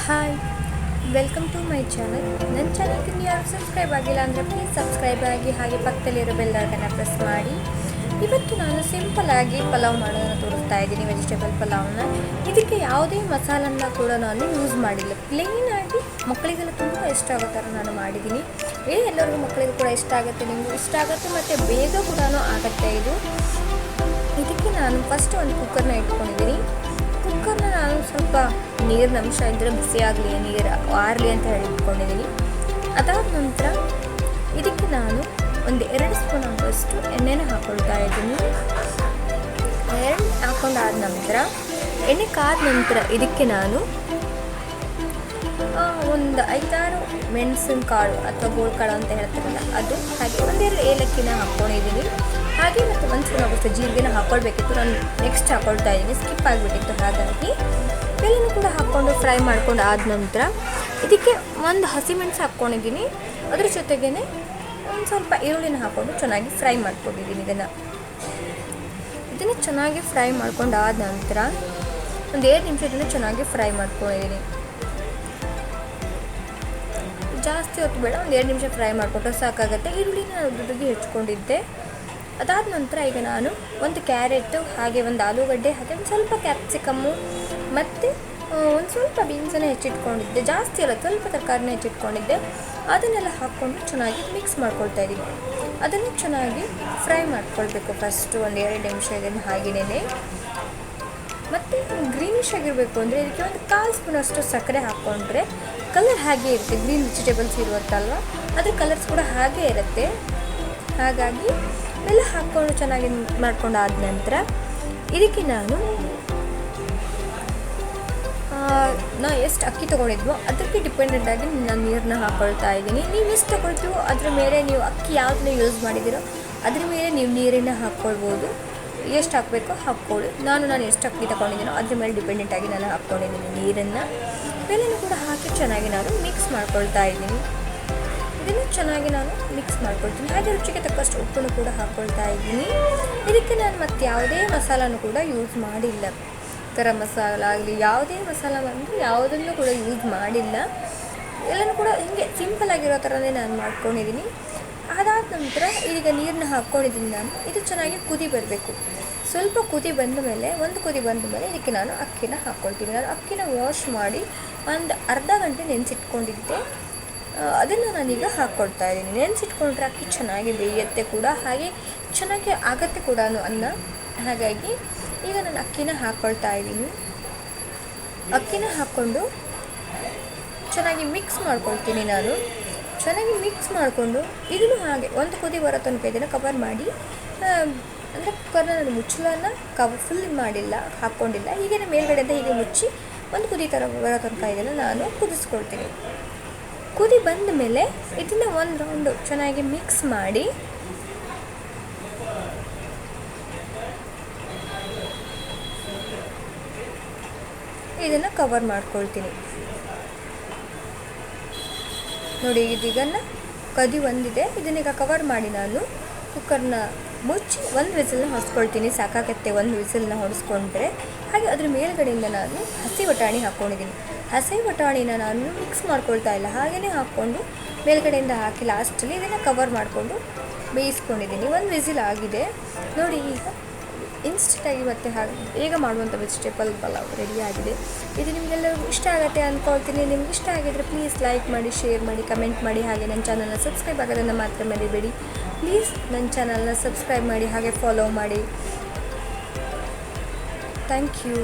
Hi, welcome to my channel. ನನ್ನ ಚಾನಲ್ಗೆ ನೀವು ಯಾರು ಸಬ್ಸ್ಕ್ರೈಬ್ ಆಗಿಲ್ಲ ಅಂದರೆ ಪ್ಲೀಸ್ ಸಬ್ಸ್ಕ್ರೈಬ್ ಆಗಿ, ಹಾಗೆ ಪಕ್ಕದಲ್ಲಿರೋ ಬೆಲ್ ಐಕನ್ನ ಪ್ರೆಸ್ ಮಾಡಿ. ಇವತ್ತು ನಾನು ಸಿಂಪಲ್ಲಾಗಿ ಪಲಾವ್ ಮಾಡೋದನ್ನು ತೋರಿಸ್ತಾ ಇದ್ದೀನಿ, ವೆಜಿಟೇಬಲ್ ಪಲಾವ್ನ. ಇದಕ್ಕೆ ಯಾವುದೇ ಮಸಾಲನ್ನ ಕೂಡ ನಾನು ಯೂಸ್ ಮಾಡಿಲ್ಲ. ಪ್ಲೇನಾಗಿ ಮಕ್ಕಳಿಗೆಲ್ಲ ತುಂಬ ಇಷ್ಟ ಆಗೋ ಥರ ನಾನು ಮಾಡಿದ್ದೀನಿ. ಎಲ್ಲರಿಗೂ ಮಕ್ಕಳಿಗೂ ಕೂಡ ಇಷ್ಟ ಆಗುತ್ತೆ, ನಿಮಗೂ ಇಷ್ಟ ಆಗುತ್ತೆ ಮತ್ತು ಬೇಗ ಕೂಡ ಆಗುತ್ತೆ ಇದು. ಇದಕ್ಕೆ ನಾನು ಫಸ್ಟ್ ಒಂದು ಕುಕ್ಕರ್ನ ಇಟ್ಕೊಂಡಿದ್ದೀನಿ. ಕುಕ್ಕರ್ನ ನಾನು ಸ್ವಲ್ಪ ನೀರಿನ ಅಂಶ ಇದ್ದರೆ ಬಿಸಿ ಆಗಲಿ, ನೀರು ಆರಲಿ ಅಂತ ಹೇಳಿ ಇಟ್ಕೊಂಡಿದ್ದೀನಿ. ಅದಾದ ನಂತರ ಇದಕ್ಕೆ ನಾನು ಒಂದು 2 ಸ್ಪೂನ್ ಆಗುವಷ್ಟು ಎಣ್ಣೆನ ಹಾಕ್ಕೊಳ್ತಾ ಇದ್ದೀನಿ. ಎಣ್ಣೆ ಹಾಕ್ಕೊಂಡಾದ ನಂತರ ಎಣ್ಣೆ ಕಾದ ನಂತರ ಇದಕ್ಕೆ ನಾನು ಒಂದು 5-6 ಮೆಣಸಿನ ಕಾಳು ಅಥವಾ ಗೋಳ್ಕಾಳು ಅಂತ ಹೇಳ್ತಾರಲ್ಲ ಅದು, ಹಾಗೆ 1-2 ಏಲಕ್ಕಿನ ಹಾಕ್ಕೊಂಡಿದ್ದೀನಿ. ಹಾಗೆ ಮತ್ತು 1 ಸ್ಪೂನ್ ಆಗುವಷ್ಟು ಜೀರಿಗೆನ ಹಾಕ್ಕೊಳ್ಬೇಕಿತ್ತು, ನಾನು ನೆಕ್ಸ್ಟ್ ಹಾಕ್ಕೊಳ್ತಾ ಇದ್ದೀನಿ, ಸ್ಕಿಪ್ ಆಗಿಬಿಟ್ಟಿತ್ತು. ಹಾಗಾಗಿ ಬೆಲ್ಲನೂ ಕೂಡ ಹಾಕ್ಕೊಂಡು ಫ್ರೈ ಮಾಡ್ಕೊಂಡು ಆದ ನಂತರ ಇದಕ್ಕೆ ಒಂದು ಹಸಿಮೆಣಸು ಹಾಕ್ಕೊಂಡಿದ್ದೀನಿ. ಅದ್ರ ಜೊತೆಗೇ ಒಂದು ಸ್ವಲ್ಪ ಈರುಳ್ಳಿನ ಹಾಕ್ಕೊಂಡು ಚೆನ್ನಾಗಿ ಫ್ರೈ ಮಾಡ್ಕೊಂಡಿದ್ದೀನಿ. ಇದನ್ನು ಚೆನ್ನಾಗಿ ಫ್ರೈ ಮಾಡ್ಕೊಂಡು ಆದ ನಂತರ ಒಂದು 2 ನಿಮಿಷ ಇದನ್ನು ಚೆನ್ನಾಗಿ ಫ್ರೈ ಮಾಡ್ಕೊಂಡಿದ್ದೀನಿ. ಜಾಸ್ತಿ ಹೊತ್ತು ಬೇಡ, ಒಂದು 2 ನಿಮಿಷ ಫ್ರೈ ಮಾಡಿಕೊಟ್ರೆ ಸಾಕಾಗುತ್ತೆ. ಈರುಳ್ಳಿನ ಉದ್ದುಗೆ ಹೆಚ್ಕೊಂಡಿದ್ದೆ. ಅದಾದ ನಂತರ ಈಗ ನಾನು ಒಂದು ಕ್ಯಾರೆಟು, ಹಾಗೆ ಒಂದು ಆಲೂಗಡ್ಡೆ, ಹಾಗೆ ಒಂದು ಸ್ವಲ್ಪ ಕ್ಯಾಪ್ಸಿಕಮ್ಮು ಮತ್ತು ಒಂದು ಸ್ವಲ್ಪ ಬೀನ್ಸನ್ನು ಹೆಚ್ಚಿಟ್ಕೊಂಡಿದ್ದೆ. ಜಾಸ್ತಿ ಅಲ್ಲ, ಸ್ವಲ್ಪ ತರಕಾರಿನ ಹೆಚ್ಚಿಟ್ಕೊಂಡಿದ್ದೆ. ಅದನ್ನೆಲ್ಲ ಹಾಕ್ಕೊಂಡು ಚೆನ್ನಾಗಿ ಮಿಕ್ಸ್ ಮಾಡ್ಕೊಳ್ತಾ ಇದ್ದೀನಿ. ಅದನ್ನು ಚೆನ್ನಾಗಿ ಫ್ರೈ ಮಾಡ್ಕೊಳ್ಬೇಕು ಫಸ್ಟು ಒಂದು 2 ನಿಮಿಷ. ಇದನ್ನು ಹಾಗೆಯೇ ಮತ್ತು ಗ್ರೀನಿಶ್ ಆಗಿರಬೇಕು ಅಂದರೆ ಇದಕ್ಕೆ ಒಂದು 1/4 ಸ್ಪೂನಷ್ಟು ಸಕ್ಕರೆ ಹಾಕ್ಕೊಂಡ್ರೆ ಕಲರ್ ಹಾಗೇ ಇರುತ್ತೆ. ಗ್ರೀನ್ ವೆಜಿಟೇಬಲ್ಸ್ ಇರುತ್ತಲ್ವ, ಅದ್ರ ಕಲರ್ಸ್ ಕೂಡ ಹಾಗೇ ಇರುತ್ತೆ. ಹಾಗಾಗಿ ಎಲ್ಲ ಹಾಕ್ಕೊಂಡು ಚೆನ್ನಾಗಿ ಮಾಡ್ಕೊಂಡಾದ ನಂತರ ಇದಕ್ಕೆ ನಾನು ಎಷ್ಟು ಅಕ್ಕಿ ತೊಗೊಂಡಿದ್ವೋ ಅದಕ್ಕೆ ಡಿಪೆಂಡೆಂಟಾಗಿ ನಾನು ನೀರನ್ನ ಹಾಕ್ಕೊಳ್ತಾ ಇದ್ದೀನಿ. ನೀವು ಎಷ್ಟು ತೊಗೊಳ್ತೀವೋ ಅದ್ರ ಮೇಲೆ, ನೀವು ಅಕ್ಕಿ ಯಾವುದನ್ನ ಯೂಸ್ ಮಾಡಿದ್ದೀರೋ ಅದ್ರ ಮೇಲೆ ನೀವು ನೀರನ್ನು ಹಾಕ್ಕೊಳ್ಬೋದು. ಎಷ್ಟು ಹಾಕಬೇಕೋ ಹಾಕ್ಕೊಳ್ಳಿ. ನಾನು ಎಷ್ಟು ಅಕ್ಕಿ ತೊಗೊಂಡಿದ್ದೀನೋ ಅದ್ರ ಮೇಲೆ ಡಿಪೆಂಡೆಂಟಾಗಿ ನಾನು ಹಾಕ್ಕೊಂಡಿದ್ದೀನಿ ನೀರನ್ನು. ಬೆಲ್ಲನೂ ಕೂಡ ಹಾಕಿ ಚೆನ್ನಾಗಿ ನಾನು ಮಿಕ್ಸ್ ಮಾಡ್ಕೊಳ್ತಾ ಇದ್ದೀನಿ. ಇದನ್ನು ಚೆನ್ನಾಗಿ ನಾನು ಮಿಕ್ಸ್ ಮಾಡ್ಕೊಳ್ತೀನಿ. ಹಾಗೆ ರುಚಿಗೆ ತಕ್ಕಷ್ಟು ಉಪ್ಪನ್ನು ಕೂಡ ಹಾಕ್ಕೊಳ್ತಾ ಇದ್ದೀನಿ. ಇದಕ್ಕೆ ನಾನು ಮತ್ತು ಯಾವುದೇ ಮಸಾಲನೂ ಕೂಡ ಯೂಸ್ ಮಾಡಿಲ್ಲ. ಗರಂ ಮಸಾಲ ಆಗಲಿ, ಯಾವುದೇ ಮಸಾಲ ಬಂದು ಯಾವುದನ್ನು ಕೂಡ ಯೂಸ್ ಮಾಡಿಲ್ಲ. ಎಲ್ಲನೂ ಕೂಡ ಹೀಗೆ ಸಿಂಪಲ್ಲಾಗಿರೋ ಥರನೇ ನಾನು ಮಾಡ್ಕೊಂಡಿದ್ದೀನಿ. ಅದಾದ ನಂತರ ಈಗ ನೀರನ್ನ ಹಾಕ್ಕೊಂಡಿದ್ದೀನಿ ನಾನು. ಇದು ಚೆನ್ನಾಗಿ ಕುದಿ ಬರಬೇಕು. ಸ್ವಲ್ಪ ಕುದಿ ಬಂದ ಮೇಲೆ, ಒಂದು ಕುದಿ ಬಂದ ಮೇಲೆ ಇದಕ್ಕೆ ನಾನು ಅಕ್ಕಿನ ಹಾಕ್ಕೊಳ್ತೀನಿ. ನಾನು ಅಕ್ಕಿನ ವಾಶ್ ಮಾಡಿ ಒಂದು ಅರ್ಧ ಗಂಟೆ ನೆನೆಸಿಟ್ಕೊಂಡಿದ್ದೆ. ಅದನ್ನು ನಾನೀಗ ಹಾಕ್ಕೊಳ್ತಾ ಇದ್ದೀನಿ. ನೆನೆಸಿಟ್ಕೊಂಡ್ರೆ ಅಕ್ಕಿ ಚೆನ್ನಾಗಿ ಬೇಯುತ್ತೆ ಕೂಡ, ಹಾಗೆ ಚೆನ್ನಾಗಿ ಆಗತ್ತೆ ಕೂಡ ಅನ್ನ. ಹಾಗಾಗಿ ಈಗ ನಾನು ಅಕ್ಕಿನ ಹಾಕ್ಕೊಳ್ತಾ ಇದ್ದೀನಿ. ಅಕ್ಕಿನ ಹಾಕ್ಕೊಂಡು ಚೆನ್ನಾಗಿ ಮಿಕ್ಸ್ ಮಾಡ್ಕೊಳ್ತೀನಿ ನಾನು. ಚೆನ್ನಾಗಿ ಮಿಕ್ಸ್ ಮಾಡಿಕೊಂಡು ಇದನ್ನು ಹಾಗೆ ಒಂದು ಕುದಿ ಬರೋ ತನಕ ಇದನ್ನು ಕವರ್ ಮಾಡಿ, ಅಂದರೆ ಕುಕ್ಕರ್ನ ನಾನು ಮುಚ್ಚಳನ ಫುಲ್ ಮಾಡಿಲ್ಲ, ಹಾಕ್ಕೊಂಡಿಲ್ಲ. ಹೀಗೆ ಮೇಲ್ಗಡೆಯಿಂದ ಹೀಗೆ ಮುಚ್ಚಿ ಒಂದು ಕುದಿ ಥರ ಬರೋ ತನಕ ಇದನ್ನು ನಾನು ಕುದಿಸ್ಕೊಳ್ತೀನಿ. ಕುದಿ ಬಂದ ಮೇಲೆ ಇದನ್ನು ಒಂದು ರೌಂಡು ಚೆನ್ನಾಗಿ ಮಿಕ್ಸ್ ಮಾಡಿ ಇದನ್ನು ಕವರ್ ಮಾಡ್ಕೊಳ್ತೀನಿ. ನೋಡಿ, ಇದೀಗನ್ನು ಕದಿ ಒಂದಿದೆ. ಇದನ್ನೀಗ ಕವರ್ ಮಾಡಿ ನಾನು ಕುಕ್ಕರ್ನ ಮುಚ್ಚಿ 1 ವಿಸಿಲ್ನ ಹೊಡೆಸ್ಕೊಳ್ತೀನಿ. ಸಾಕಾಗತ್ತೆ 1 ವಿಸಿಲ್ನ ಹೊಡೆಸ್ಕೊಂಡ್ರೆ. ಹಾಗೆ ಅದ್ರ ಮೇಲ್ಗಡೆಯಿಂದ ನಾನು ಹಸಿ ಬಟಾಣಿ ಹಾಕ್ಕೊಂಡಿದ್ದೀನಿ. ಹಸಿ ಬಟಾಣಿನ ನಾನು ಮಿಕ್ಸ್ ಮಾಡ್ಕೊಳ್ತಾ ಇಲ್ಲ, ಹಾಗೆಯೇ ಹಾಕ್ಕೊಂಡು ಮೇಲ್ಗಡೆಯಿಂದ ಹಾಕಿ ಲಾಸ್ಟಲ್ಲಿ ಇದನ್ನು ಕವರ್ ಮಾಡಿಕೊಂಡು ಬೇಯಿಸ್ಕೊಂಡಿದ್ದೀನಿ. 1 ವಿಸಿಲ್ ಆಗಿದೆ ನೋಡಿ. ಈಗ ಇನ್ಸ್ಟೆಂಟಾಗಿ ಮತ್ತು ಹಾಗೆ ಬೇಗ ಮಾಡುವಂಥ ವೆಜಿಟೇಬಲ್ ಪಲಾವ್ ರೆಡಿ ಆಗಿದೆ. ಇದು ನಿಮಗೆಲ್ಲರಿಗೂ ಇಷ್ಟ ಆಗುತ್ತೆ ಅಂದ್ಕೊಳ್ತೀನಿ. ನಿಮ್ಗೆ ಇಷ್ಟ ಆಗಿದ್ರೆ ಪ್ಲೀಸ್ ಲೈಕ್ ಮಾಡಿ, ಶೇರ್ ಮಾಡಿ, ಕಮೆಂಟ್ ಮಾಡಿ. ಹಾಗೆ ನನ್ನ ಚಾನಲ್ನ ಸಬ್ಸ್ಕ್ರೈಬ್ ಆಗೋದನ್ನು ಮಾತ್ರ ಮರಿಬೇಡಿ. ಪ್ಲೀಸ್ ನನ್ನ ಚಾನಲ್ನ ಸಬ್ಸ್ಕ್ರೈಬ್ ಮಾಡಿ, ಹಾಗೆ ಫಾಲೋ ಮಾಡಿ. Thank you.